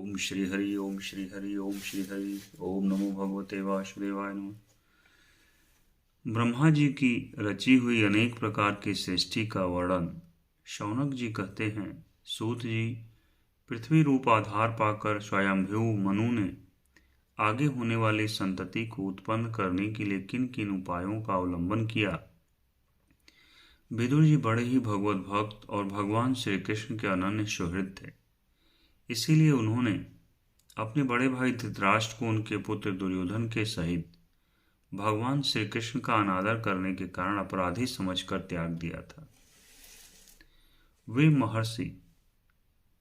ओम श्री हरि ओम श्री हरि ओम श्री हरि ओम नमो भगवते वासुदेवाय नमः। ब्रह्मा जी की रची हुई अनेक प्रकार की सृष्टि का वर्णन शौनक जी कहते हैं, सूत जी, पृथ्वी रूप आधार पाकर स्वयंभू मनु ने आगे होने वाली संतति को उत्पन्न करने के लिए किन किन उपायों का अवलंबन किया। विदुर जी बड़े ही भगवत भक्त और भगवान श्री कृष्ण के अनन्य सुहृद थे। इसीलिए उन्होंने अपने बड़े भाई धृतराष्ट्र को उनके पुत्र दुर्योधन के सहित भगवान श्री कृष्ण का अनादर करने के कारण अपराधी समझकर त्याग दिया था। वे महर्षि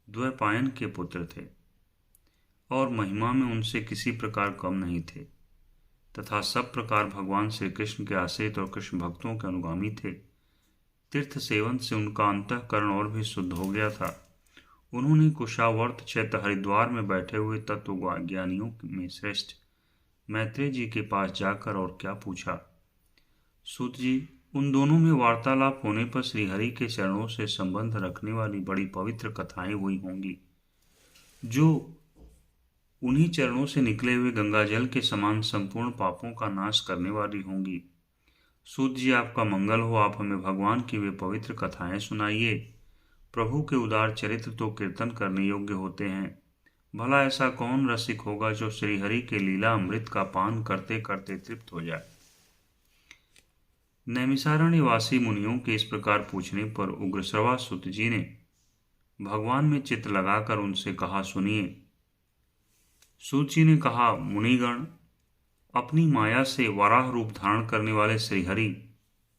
द्वैपायन के पुत्र थे और महिमा में उनसे किसी प्रकार कम नहीं थे तथा सब प्रकार भगवान श्री कृष्ण के आश्रित और कृष्ण भक्तों के अनुगामी थे। तीर्थ सेवन से उनका अंतःकरण और भी शुद्ध हो गया था। उन्होंने कुशावर्त क्षेत्र हरिद्वार में बैठे हुए तत्व ज्ञानियों में श्रेष्ठ मैत्रेय जी के पास जाकर और क्या पूछा। सूत जी, उन दोनों में वार्तालाप होने पर श्रीहरि के चरणों से संबंध रखने वाली बड़ी पवित्र कथाएं हुई होंगी, जो उन्हीं चरणों से निकले हुए गंगाजल के समान संपूर्ण पापों का नाश करने वाली होंगी। सूत जी, आपका मंगल हो। आप हमें भगवान की वे पवित्र कथाएं सुनाइए। प्रभु के उदार चरित्र तो कीर्तन करने योग्य होते हैं। भला ऐसा कौन रसिक होगा जो श्रीहरि के लीला अमृत का पान करते करते तृप्त हो जाए। नैमिषारण्यवासी मुनियों के इस प्रकार पूछने पर उग्रश्रवा सूत जी ने भगवान में चित्त लगाकर उनसे कहा, सुनिए। सूत जी ने कहा, मुनिगण, अपनी माया से वराह रूप धारण करने वाले श्रीहरि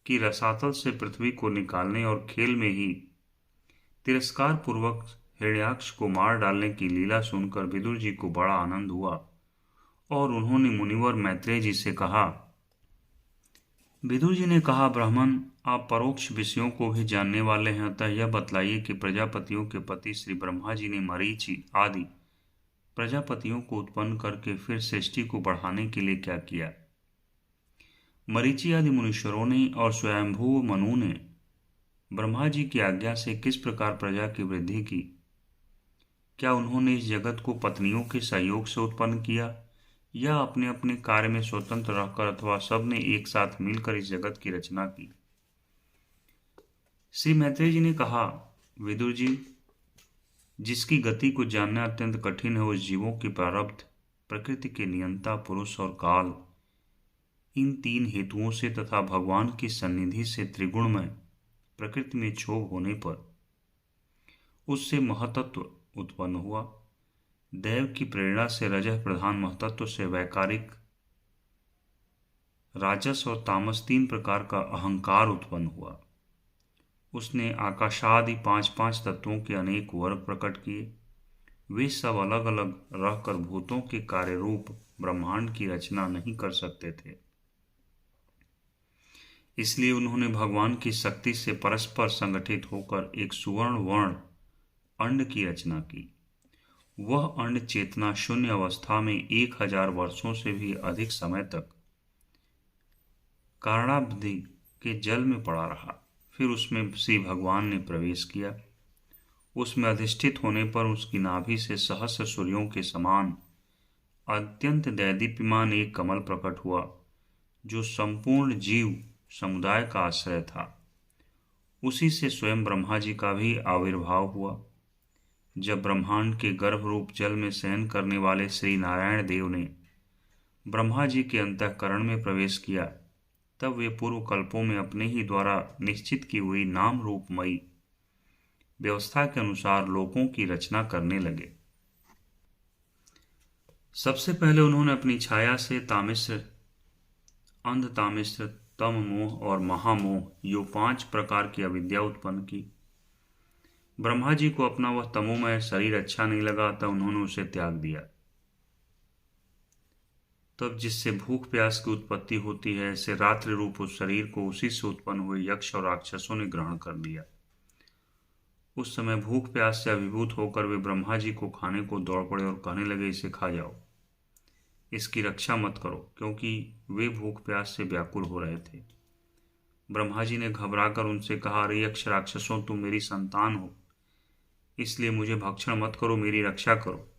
की रसातल से पृथ्वी को निकालने और खेल में ही तिरस्कार पूर्वक हिरण्याक्ष को मार डालने की लीला सुनकर विदुर जी को बड़ा आनंद हुआ और उन्होंने मुनिवर मैत्रेय जी से कहा। विदुर जी ने कहा, ब्राह्मण, आप परोक्ष विषयों को भी जानने वाले हैं, अतः यह बतलाइए कि प्रजापतियों के पति श्री ब्रह्मा जी ने मरीचि आदि प्रजापतियों को उत्पन्न करके फिर सृष्टि को बढ़ाने के लिए क्या किया। मरीचि आदि मुनीश्वरों ने और स्वयंभू मनु ने ब्रह्मा जी की आज्ञा से किस प्रकार प्रजा की वृद्धि की। क्या उन्होंने इस जगत को पत्नियों के सहयोग से उत्पन्न किया या अपने अपने कार्य में स्वतंत्र रहकर अथवा सबने एक साथ मिलकर इस जगत की रचना की। श्री मैत्रेय जी ने कहा, विदुर जी, जिसकी गति को जानना अत्यंत कठिन है, उस जीवों की प्रारब्ध, प्रकृति के नियंता पुरुष और काल, इन तीन हेतुओं से तथा भगवान की सन्निधि से त्रिगुणमय प्रकृति में क्षोभ होने पर उससे महतत्व उत्पन्न हुआ। देव की प्रेरणा से रजह प्रधान महतत्व से वैकारिक, राजस और तामस तीन प्रकार का अहंकार उत्पन्न हुआ। उसने आकाशादि पांच पांच तत्वों के अनेक वर्ग प्रकट किए। वे सब अलग अलग रहकर भूतों के कार्य रूप ब्रह्मांड की रचना नहीं कर सकते थे। इसलिए उन्होंने भगवान की शक्ति से परस्पर संगठित होकर एक सुवर्ण वर्ण अंड की रचना की। वह अंड चेतना शून्य अवस्था में 1000 वर्षों से भी अधिक समय तक कारणाब्धि के जल में पड़ा रहा। फिर उसमें श्री भगवान ने प्रवेश किया। उसमें अधिष्ठित होने पर उसकी नाभि से सहस्र सूर्यों के समान अत्यंत दैदीप्यमान एक कमल प्रकट हुआ, जो संपूर्ण जीव समुदाय का आश्रय था। उसी से स्वयं ब्रह्मा जी का भी आविर्भाव हुआ। जब ब्रह्मांड के गर्भ रूप जल में शयन करने वाले श्री नारायण देव ने ब्रह्मा जी के अंतःकरण में प्रवेश किया, तब वे पूर्व कल्पों में अपने ही द्वारा निश्चित की हुई नाम रूपमयी व्यवस्था के अनुसार लोकों की रचना करने लगे। सबसे पहले उन्होंने अपनी छाया से तामिश्र, अंध तामिश्र, तम मोह और महामोह, यो 5 प्रकार की अविद्या उत्पन्न की। ब्रह्मा जी को अपना वह तमोमय शरीर अच्छा नहीं लगा, तब उन्होंने उसे त्याग दिया। तब जिससे भूख प्यास की उत्पत्ति होती है, ऐसे रात्रि रूप उस शरीर को उसी से उत्पन्न हुए यक्ष और राक्षसों ने ग्रहण कर लिया। उस समय भूख प्यास से अभिभूत होकर वे ब्रह्मा जी को खाने को दौड़ पड़े और कहने लगे, इसे खा जाओ, इसकी रक्षा मत करो, क्योंकि वे भूख प्यास से व्याकुल हो रहे थे। ब्रह्मा जी ने घबराकर उनसे कहा, अरे यक्ष राक्षसों, तुम मेरी संतान हो, इसलिए मुझे भक्षण मत करो, मेरी रक्षा करो।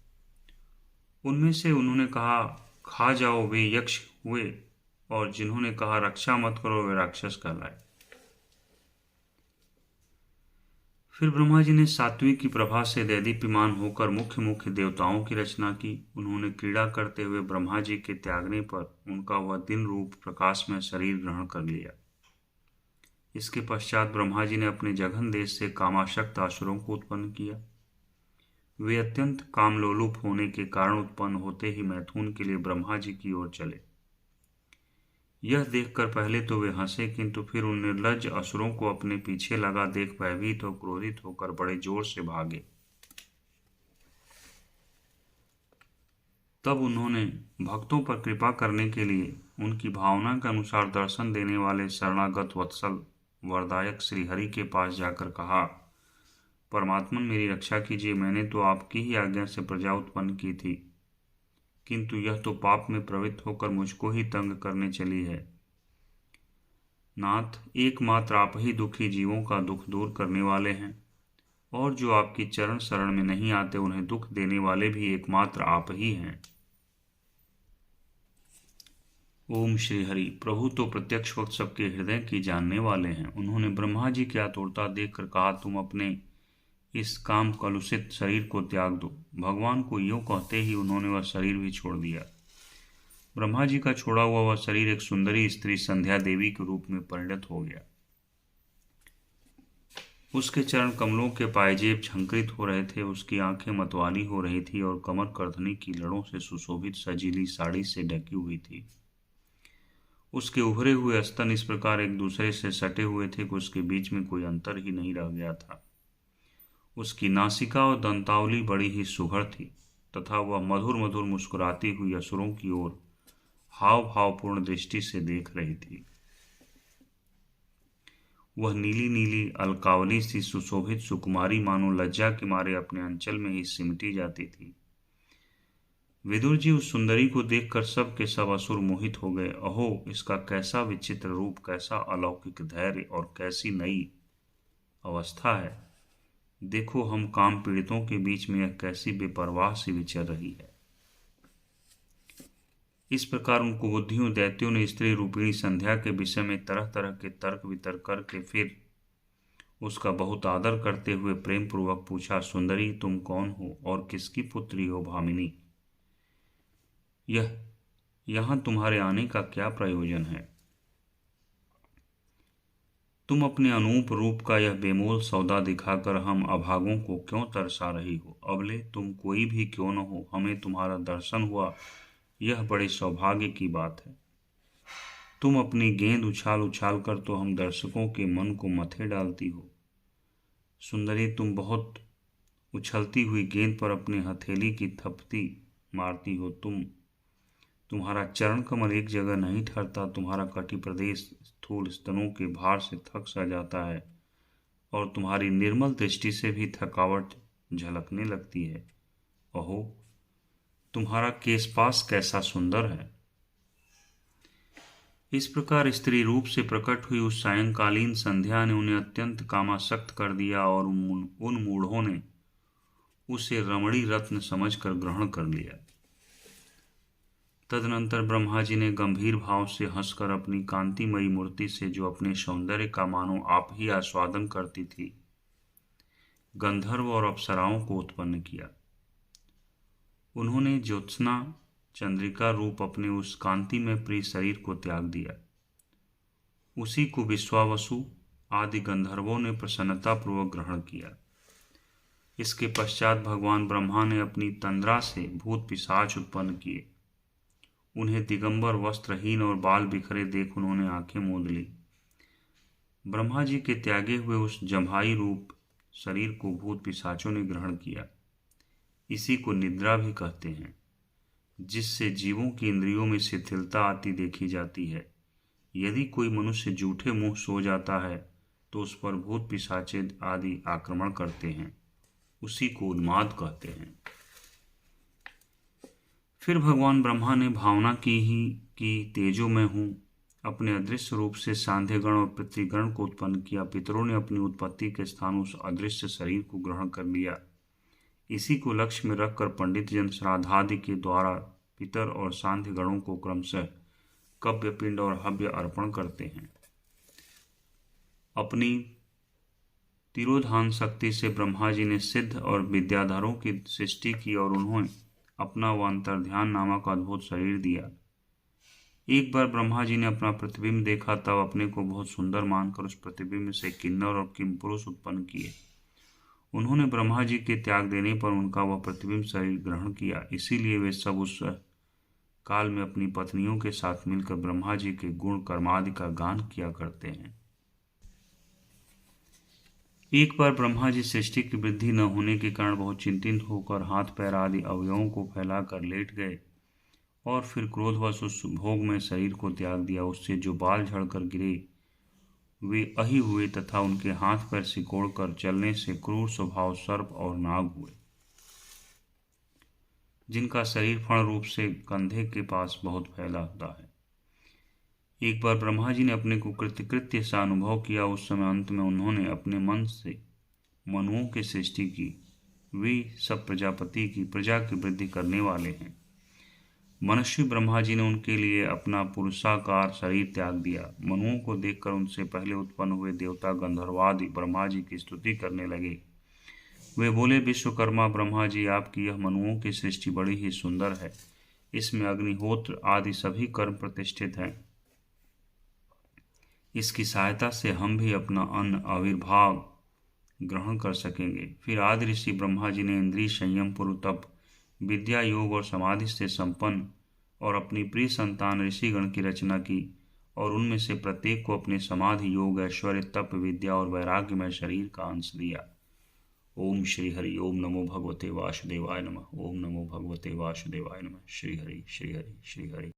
उनमें से उन्होंने कहा खा जाओ वे यक्ष हुए, और जिन्होंने कहा रक्षा मत करो वे राक्षस कहलाए। फिर ब्रह्मा जी ने सात्विक की प्रभा से दैदीप्यमान होकर मुख्य मुख्य देवताओं की रचना की। उन्होंने क्रीड़ा करते हुए ब्रह्मा जी के त्यागने पर उनका वह दिन रूप प्रकाश में शरीर ग्रहण कर लिया। इसके पश्चात ब्रह्मा जी ने अपने जघन देश से कामाशक्त असुरों को उत्पन्न किया। वे अत्यंत कामलोलुप होने के कारण उत्पन्न होते ही मैथुन के लिए ब्रह्मा जी की ओर चले। यह देखकर पहले तो वे हंसे, किंतु फिर उन निर्लज्ज असुरों को अपने पीछे लगा देख भयभीत और क्रोधित होकर बड़े जोर से भागे। तब उन्होंने भक्तों पर कृपा करने के लिए उनकी भावना के अनुसार दर्शन देने वाले शरणागत वत्सल वरदायक श्रीहरि के पास जाकर कहा, परमात्मन मेरी रक्षा कीजिए। मैंने तो आपकी ही आज्ञा से प्रजा उत्पन्न की थी, किंतु यह तो पाप में प्रवृत्त होकर मुझको ही तंग करने चली है। नाथ, एकमात्र आप ही दुखी जीवों का दुख दूर करने वाले हैं, और जो आपकी चरण शरण में नहीं आते उन्हें दुख देने वाले भी एकमात्र आप ही हैं। ओम श्री हरि। प्रभु तो प्रत्यक्ष वक्त सबके हृदय की जानने वाले हैं। उन्होंने ब्रह्मा जी की आतुरता देखकर कहा, तुम अपने इस काम कलुषित शरीर को त्याग दो। भगवान को यूं कहते ही उन्होंने वह शरीर भी छोड़ दिया। ब्रह्मा जी का छोड़ा हुआ वह शरीर एक सुंदरी स्त्री संध्या देवी के रूप में परिणत हो गया। उसके चरण कमलों के पायजेब झंकृत हो रहे थे, उसकी आंखें मतवाली हो रही थी और कमर करधनी की लड़ों से सुशोभित सजीली साड़ी से ढकी हुई थी। उसके उभरे हुए स्तन इस प्रकार एक दूसरे से सटे हुए थे कि उसके बीच में कोई अंतर ही नहीं रह गया था। उसकी नासिका और दंतावली बड़ी ही सुघड़ थी तथा वह मधुर मधुर मुस्कुराती हुई असुरों की ओर हाव भावपूर्ण दृष्टि से देख रही थी। वह नीली नीली अलकावली सी सुशोभित सुकुमारी मानो लज्जा के मारे अपने अंचल में ही सिमटी जाती थी। विदुर जी उस सुंदरी को देखकर सब के सब असुर मोहित हो गए। अहो, इसका कैसा विचित्र रूप, कैसा अलौकिक धैर्य और कैसी नई अवस्था है। देखो, हम काम पीड़ितों के बीच में यह कैसी बेपरवाह सी विचर रही है। इस प्रकार उन कुबुद्धियों दैत्यों ने स्त्री रूपिणी संध्या के विषय में तरह तरह के तर्क वितर्क करके फिर उसका बहुत आदर करते हुए प्रेम पूर्वक पूछा, सुंदरी तुम कौन हो और किसकी पुत्री हो भामिनी? यहाँ तुम्हारे आने का क्या प्रयोजन है? तुम अपने अनूप रूप का यह बेमोल सौदा दिखाकर हम अभागों को क्यों तरसा रही हो? अबले तुम कोई भी क्यों न हो, हमें तुम्हारा दर्शन हुआ, यह बड़े सौभाग्य की बात है। तुम अपनी गेंद उछाल उछाल कर तो हम दर्शकों के मन को मथे डालती हो। सुंदरी, तुम बहुत उछलती हुई गेंद पर अपनी हथेली की थपकी मारती हो। तुम्हारा चरण कमल एक जगह नहीं ठहरता। तुम्हारा कटी प्रदेश स्थूल स्तनों के भार से थक सा जाता है और तुम्हारी निर्मल दृष्टि से भी थकावट झलकने लगती है। ओहो, तुम्हारा केशपाश कैसा सुंदर है। इस प्रकार स्त्री रूप से प्रकट हुई उस सायंकालीन संध्या ने उन्हें अत्यंत कामासक्त कर दिया और उन मूढ़ों ने उसे रमणी रत्न समझकर ग्रहण कर लिया। तदनंतर ब्रह्मा जी ने गंभीर भाव से हंसकर अपनी कांतिमयी मूर्ति से, जो अपने सौंदर्य का मानो आप ही आस्वादन करती थी, गंधर्व और अप्सराओं को उत्पन्न किया। उन्होंने ज्योत्सना चंद्रिका रूप अपने उस कांति में प्रिय शरीर को त्याग दिया। उसी को विश्वावसु आदि गंधर्वों ने प्रसन्नतापूर्वक ग्रहण किया। इसके पश्चात भगवान ब्रह्मा ने अपनी तंद्रा से भूत पिशाच उत्पन्न किए। उन्हें दिगंबर वस्त्रहीन और बाल बिखरे देख उन्होंने आंखें मूंद ली। ब्रह्मा जी के त्यागे हुए उस जम्हाई रूप शरीर को भूत पिशाचों ने ग्रहण किया। इसी को निद्रा भी कहते हैं, जिससे जीवों की इंद्रियों में शिथिलता आती देखी जाती है। यदि कोई मनुष्य जूठे मुंह सो जाता है तो उस पर भूत पिशाचे आदि आक्रमण करते हैं। उसी को उन्माद कहते हैं। फिर भगवान ब्रह्मा ने भावना की ही कि तेजो में हूँ अपने अदृश्य रूप से सांध्यगण और पृथ्वीगण को उत्पन्न किया। पितरों ने अपनी उत्पत्ति के स्थान उस अदृश्य शरीर को ग्रहण कर लिया। इसी को लक्ष्य में रखकर पंडित जन श्राद्धादि के द्वारा पितर और सांध्य गणों को क्रमशः कव्य पिंड और हव्य अर्पण करते हैं। अपनी तिरोधान शक्ति से ब्रह्मा जी ने सिद्ध और विद्याधरों की सृष्टि की और उन्होंने अपना वह अंतर्ध्यान नामक अद्भुत शरीर दिया। एक बार ब्रह्मा जी ने अपना प्रतिबिंब देखा, तब अपने को बहुत सुंदर मानकर उस प्रतिबिंब से किन्नर और किमपुरुष उत्पन्न किए। उन्होंने ब्रह्मा जी के त्याग देने पर उनका वह प्रतिबिंब शरीर ग्रहण किया। इसीलिए वे सब उस काल में अपनी पत्नियों के साथ मिलकर ब्रह्मा जी के गुण कर्मादि का गान किया करते हैं। एक बार ब्रह्मा जी सृष्टि की वृद्धि न होने के कारण बहुत चिंतित होकर हाथ पैर आदि अवयवों को फैलाकर लेट गए और फिर क्रोधवश उस भोग में शरीर को त्याग दिया। उससे जो बाल झड़कर गिरे वे अहि हुए तथा उनके हाथ पैर सिकोड़कर चलने से क्रूर स्वभाव सर्प और नाग हुए, जिनका शरीर फण रूप से कंधे के पास बहुत फैला होता है। एक बार ब्रह्मा जी ने अपने को कृत्य सा अनुभव किया। उस समय अंत में उन्होंने अपने मन से मनुओं की सृष्टि की। वे सब प्रजापति की प्रजा की वृद्धि करने वाले हैं। मनुष्य ब्रह्मा जी ने उनके लिए अपना पुरुषाकार शरीर त्याग दिया। मनुओं को देखकर उनसे पहले उत्पन्न हुए देवता गंधर्वादि ब्रह्मा जी की स्तुति करने लगे। वे बोले, विश्वकर्मा ब्रह्मा जी, आपकी यह मनुओं की सृष्टि बड़ी ही सुंदर है। इसमें अग्निहोत्र आदि सभी कर्म प्रतिष्ठित हैं। इसकी सहायता से हम भी अपना अन्न आविर्भाव ग्रहण कर सकेंगे। फिर आदि ऋषि ब्रह्मा जी ने इंद्रिय संयम पूर्व तप, विद्या योग और समाधि से संपन्न और अपनी प्रिय संतान ऋषिगण की रचना की और उनमें से प्रत्येक को अपने समाधि योग ऐश्वर्य तप विद्या और वैराग्य में शरीर का अंश दिया। ओम श्री हरि। ओम नमो भगवते वासुदेवाय नमः। ओम नमो भगवते वासुदेवाय नमः। श्री हरि श्री हरि श्री हरि।